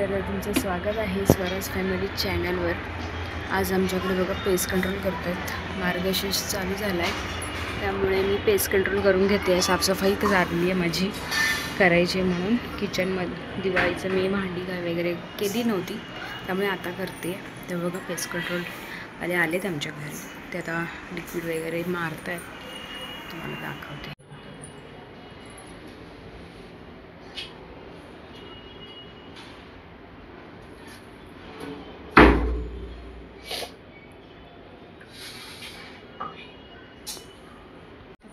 तर तुमचं स्वागत आहे स्वराज फॅमिली चॅनलवर। आज आमच्याकडे बघा पेस्ट कंट्रोल करतात। मार्गशीर्ष चालू झाला आहे, त्यामुळे मी पेस्ट कंट्रोल करून घेते। साफसफाई तर झाली आहे माझी, करायची म्हणून किचनमध्ये दिवाळीचं मी भांडी काय वगैरे केली नव्हती, त्यामुळे आता करते। तर बघा पेस्ट कंट्रोल आलेत आमच्या घरी, ते आता लिक्विड वगैरे मारत आहेत, तुम्हाला दाखवते।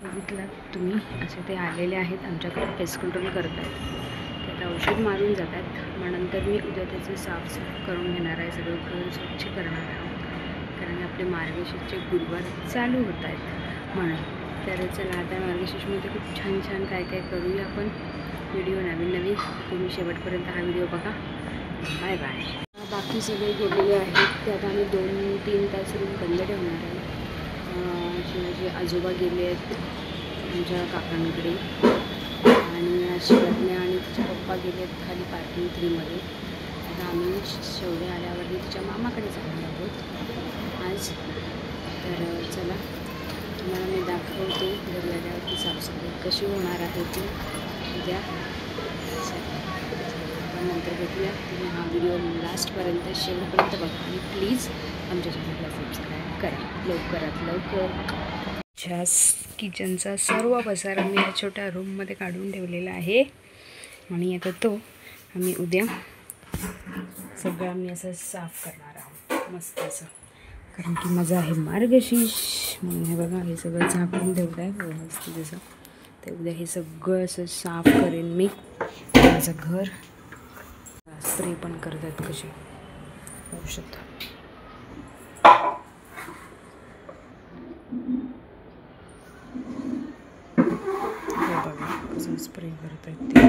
बघितलं तुम्ही, असे ते आलेले आहेत आमच्याकडे, पेस्ट कंट्रोल करत आहेत। त्यात औषध मारून जातात, मग नंतर मी उद्या त्याचं साफसफाई करून घेणार आहे, सगळं घर स्वच्छ करणार आहे, कारण आपले मार्गशीर्षचे गुरुवार चालू होत आहेत म्हणून। तर चला आता मार्गशीर्षमध्ये खूप छान छान काय काय करूया आपण, व्हिडिओ नवीन तुम्ही शेवटपर्यंत हा व्हिडिओ बघा। Bye bye. बाकी सगळे गेलेले आहेत, ते आता आम्ही 2-3 तास रूम बंद ठेवणार आहे। माझे आजोबा गेले आहेत आमच्या काकांकडे, आणि शिवज्ञा आणि तिचे पप्पा गेले आहेत खाली पार्किंग 3मध्ये। आता आम्ही शेवटे आल्यावरती तिच्या मामाकडे जाणार आहोत आज। तर चला तुम्हाला मी दाखवते घरी आल्यावरती साफसफाई कशी होणार आहे ती उद्या। आपण नंतर भेटूया। तुम्ही हा व्हिडिओ लास्टपर्यंत शेवटपर्यंत बघा, आणि प्लीज आमच्या चॅनलला सबस्क्राईब करा लवकरात लवकर। किचनचा सर्व पसारा मी या छोट्या रूममध्ये काढून ठेवलेला आहे, आणि आता तो आम्ही उद्या सगळं आम्ही असं साफ करणार आहोत मस्त असं, कारण की माझा आहे मार्गशीर्ष म्हणून। हे बघा, हे सगळं झाकून ठेवलं आहे व्यवस्थित असं, ते उद्या हे सगळं असं साफ करेन मी माझं घर। स्प्रे पण करतात कसे औषध, कसं स्प्रे करत आहेत ते।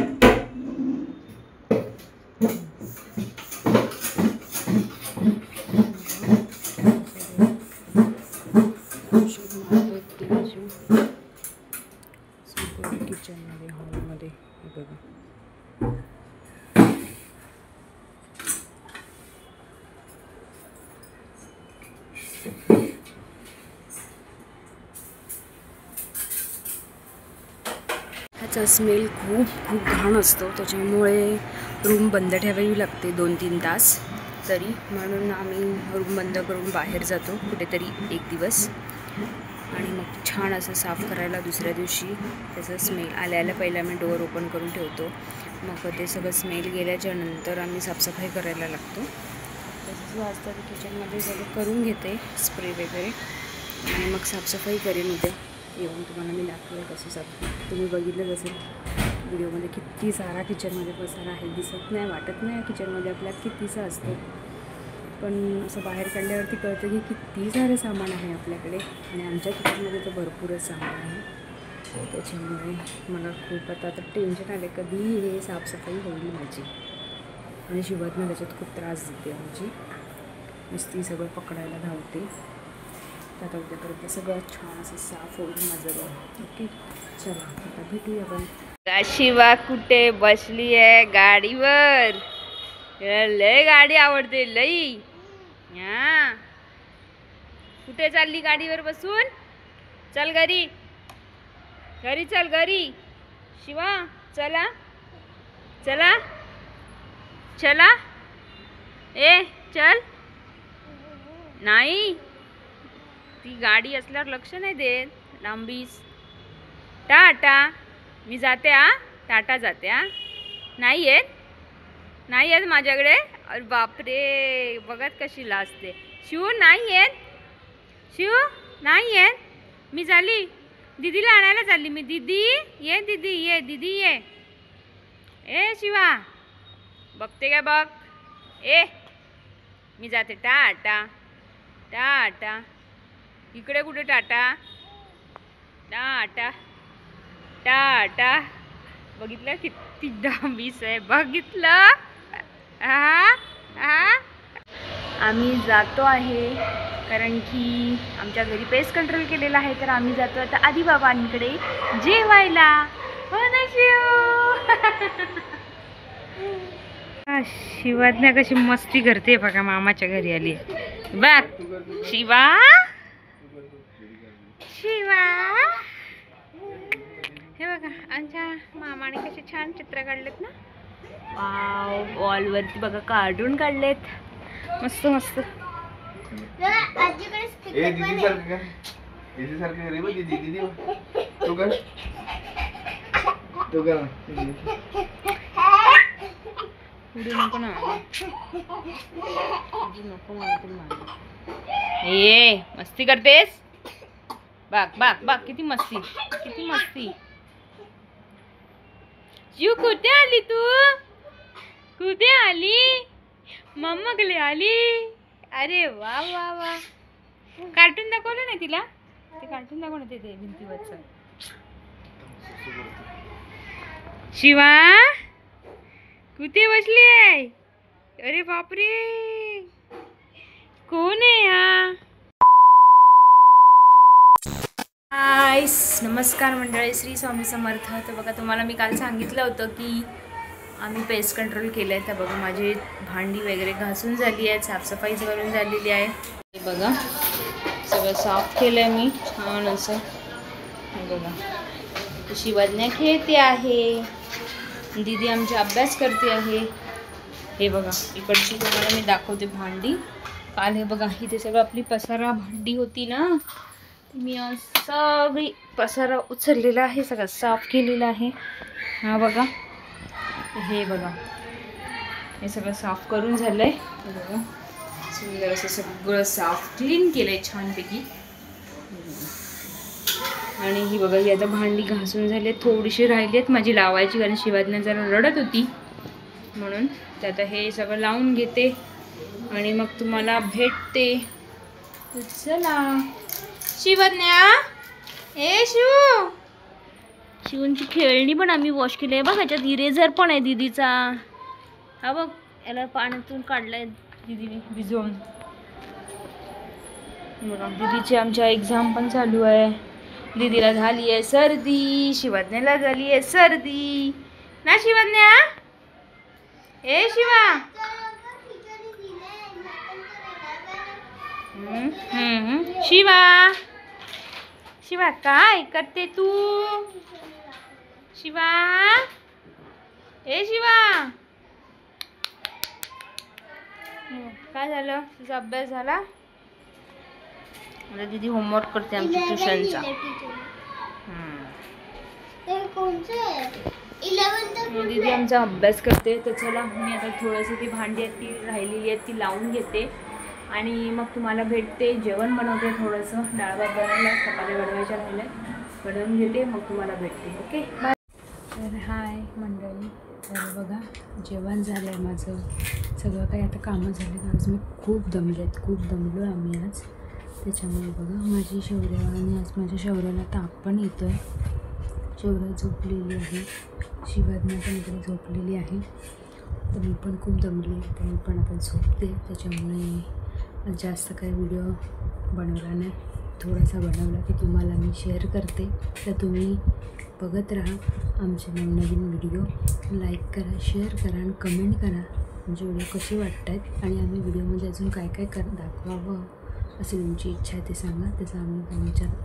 औषध मारत आहेत ते किचनमध्ये, हॉलमध्ये, हे बघा। ह्याचा स्मेल खूप घाण असतो, त्याच्यामुळे रूम बंद ठेवावी लागते 2-3 तास तरी, म्हणून आम्ही रूम बंद करून बाहेर जातो कुठेतरी एक दिवस, आणि मग छान असं साफ करायला दुसऱ्या दिवशी त्याचा स्मेल आल्याला पहिला आम्ही डोअर ओपन करून ठेवतो, मग ते सगळं स्मेल गेल्याच्या नंतर आम्ही साफसफाई करायला लागतो। तसंच वाजतं किचनमध्ये सगळं करून घेते स्प्रे वगैरे, आणि मग साफसफाई करेन उद्या येऊन, तुम्हाला मी दाखवेल कसं साफ। तुम्ही बघितलं असेल व्हिडिओमध्ये किती सारा किचनमध्ये पसारा आहे, दिसत नाही, वाटत नाही किचनमध्ये आपल्या कितीसा असतो, पण असं बाहेर काढल्यावरती कळतं की किती सारं सामान आहे आपल्याकडे, आणि आमच्या किचनमध्ये तर भरपूरच सामान आहे। त्याच्यामुळे मला खूप आता टेन्शन आले कधी हे साफसफाई होईल माझी, आणि शिवज्ञा त्याच्यात खूप त्रास देते आमची, नुसती सगळं पकडायला धावते। आता उद्यापर्यंत सगळं छान असं साफ होईल माझं घर। ओके, चला आता भेटूया आपण। शिवा कुठे बसली आहे? गाडीवर। लय गाडी आवडते लई। हा, कुठे चालली गाडीवर बसून? चल घरी, घरी चल, घरी। शिवा चला चला चला, ए चल। नाही, ती गाडी असल्यावर लक्ष नाही देत, लांबीस। टाटा, मी जाते हा, टाटा जाते हा। नाही येत माझ्याकडे? अरे बापरे, बघत कशी लाजते। शिव नाही येत, मी झाली दीदीला आणायला चालली मी। दीदी ये, दीदी ये। ए शिवा, बघते काय बघ। ए मी जाते, टाटा टाटा। इकडे कुठे टाटा? टाटा टाटा। बघितलं किती डांबीस आहे, बघितलं? आम्ही जातो आहे, कारण की आमच्या घरी पेस्ट कंट्रोल केलेला आहे, तर आम्ही जातो आता आदिबाबांकडे जेवायला। हो ना शिव? शिवाज्ञा कशी मस्ती करते बघा, मामाच्या घरी आली बघ. शिवा शिवा हे बघा, आमच्या मामाने कसे छान चित्र काढलेत ना. वाव, वॉलवरती बघा कार्टून काढलेत, मस्त मस्त. नको ना, ए मस्ती करतेस. बाग बाग बाग, किती मस्ती किती मस्ती. शिव कुठे आली तू, कुठे आली, मम्माकडे आली. अरे वा वा वा. कार्टून दाखवलं नाही तिला, ते कार्टून दाखव ना, ते भिंतीवरचं. शिवा कुठे बसली आहे. अरे बापरे, कोण आहे हा. हायस, नमस्कार मंडळी, श्री स्वामी समर्थ. तर बघा, तुम्हाला मी काल सांगितलं होतं की आम्ही पेस्ट कंट्रोल केलं आहे. तर बघा, माझी भांडी वगैरे घासून झाली आहे, साफसफाई करून झालेली आहे. हे बघा, सगळं साफ केलं आहे मी छान असं. बघा, शिवाज्ञा खेळते आहे, दीदी आमचा अभ्यास करते आहे. हे बघा, इकडची तुम्हाला मी दाखवते भांडी. काल हे बघा, इथे सगळं आपली पसारा भांडी होती ना, मी सगळी पसारा उचललेला आहे, सगळं साफ केलेलं आहे. हा बघा, हे बघा, हे सगळं साफ करून झालंय. हे बघा, सुंदर असं सगळं साफ क्लीन केलंय छानपैकी. आणि ही बघा, ही आता भांडी घासून झाली, थोडीशी राहिली आहेत माझी लावायची, कारण शिवाज्ञा जरा रडत होती म्हणून. तर आता हे सगळं लावून घेते आणि मग तुम्हाला भेटते. चला शिवाज्ञा, ए शिव, शिवूंची खेळणी पण आम्ही वॉश केली आहे बघ. ह्याच्यात इरेझर पण आहे दीदीचा. हा बघ, याला पाण्यातून काढलाय दीदीने भिजवून. बघा, दीदीची आमच्या एक्झाम पण चालू आहे. दीदीला झाली आहे सर्दी, शिवाज्ञाला झाली आहे सर्दी ना. शिवाज्ञा, ए शिवा, शिवा शिवा काय करते तू. शिवा, ए शिवा, काय झालं, तुझा अभ्यास झाला. आता दीदी होमवर्क करते आमच्या ट्युशनचा. दीदी आमचा अभ्यास करते. तर चला, मी आता थोडंसं ती भांडी आहेत ती राहिलेली आहेत ती लावून घेते आणि मग तुम्हाला भेटते. जेवण बनवते, थोडंसं डाळ भात बनवला, चपात्या बनवायच्या राहिल्या, बनवून घेते, मग तुम्हाला भेटते. Okay bye. तर हाय मंडळी, तर बघा, जेवण झालं आहे माझं, सगळं काही आता कामं झाले. आज मी खूप दमलो आम्ही आज. त्याच्यामुळे बघा, माझी शौर्य, आणि आज माझ्या शौर्याला ताप पण येतो आहे. शौर्य झोपलेली आहे, शिवाज्ञा पण इकडे झोपलेली आहे. तर मी पण खूप दमले, तर मी पण आता झोपते. त्याच्यामुळे जास्त काही व्हिडिओ बनवला नाही, थोडासा बनवला की तुम्हाला मी शेअर करते. तर तुम्ही बघत राहा आमचे नवनवीन व्हिडिओ. लाईक करा, शेअर करा आणि कमेंट करा म्हणजे व्हिडिओ कसे वाटत आहेत, आणि आम्ही व्हिडिओमध्ये अजून काय काय दाखवावं असे तुमची इच्छा आहे ते सांगा. त्याचा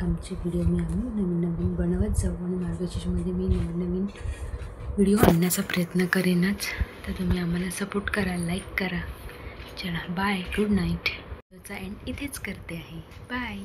आमचे व्हिडिओ आम्ही नवीन बनवत जाऊ, आणि मार्गशीर्षमध्ये मी नवीन व्हिडिओ आणण्याचा प्रयत्न करेनच. तर तुम्ही आम्हाला सपोर्ट करा, लाईक करा. चला बाय, गुड नाईट. त्याचा एंड इथेच करते आहे. बाय.